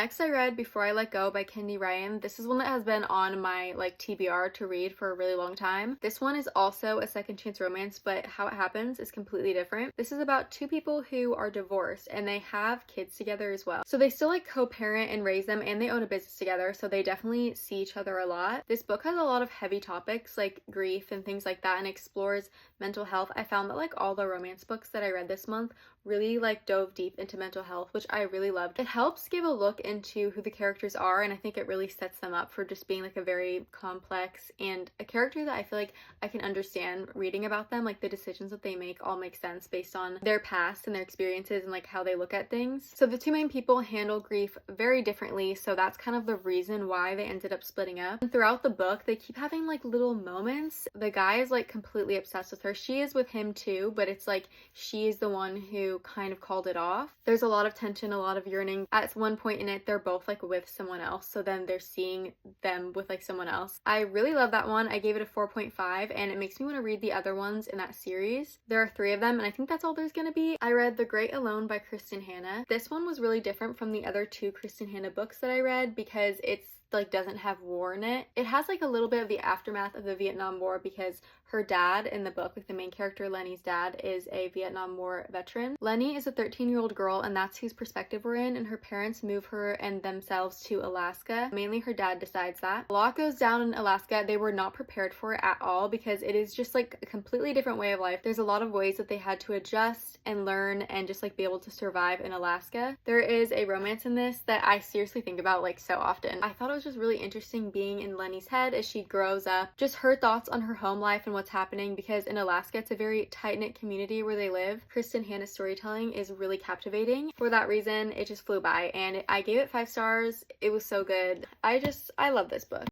Next I read Before I Let Go by Kendi Ryan. This is one that has been on my like TBR to read for a really long time. This one is also a second chance romance, but how it happens is completely different. This is about two people who are divorced and they have kids together as well. So they still like co-parent and raise them, and they own a business together, so they definitely see each other a lot. This book has a lot of heavy topics like grief and things like that, and explores mental health. I found that like all the romance books that I read this month really like dove deep into mental health, which I really loved. It helps give a look into who the characters are, and I think it really sets them up for just being like a very complex and a character that I feel like I can understand reading about them. Like the decisions that they make all make sense based on their past and their experiences and like how they look at things. So the two main people handle grief very differently, so that's kind of the reason why they ended up splitting up. And throughout the book they keep having like little moments. The guy is like completely obsessed with her. She is with him too, but it's like she is the one who kind of called it off. There's a lot of tension, a lot of yearning. At one point in it, they're both like with someone else, so then they're seeing them with like someone else. I really love that one. I gave it a 4.5, and it makes me want to read the other ones in that series. There are 3 of them, and I think that's all there's gonna be. I read The Great Alone by Kristen Hanna. This one was really different from the other 2 Kristen Hanna books that I read because it's like doesn't have war in it. It has like a little bit of the aftermath of the Vietnam War because her dad in the book, like the main character Lenny's dad, is a Vietnam War veteran. Lenny is a 13-year-old girl, and that's whose perspective we're in, and her parents move her and themselves to Alaska. Mainly her dad decides that. A lot goes down in Alaska. They were not prepared for it at all because it is just like a completely different way of life. There's a lot of ways that they had to adjust and learn and just like be able to survive in Alaska. There is a romance in this that I seriously think about like so often. I thought it was just really interesting being in Lenny's head as she grows up, just her thoughts on her home life and what's happening, because in Alaska it's a very tight-knit community where they live. Kristen Hanna's storytelling is really captivating. For that reason, it just flew by, and I gave it 5 stars. It was so good. I love this book.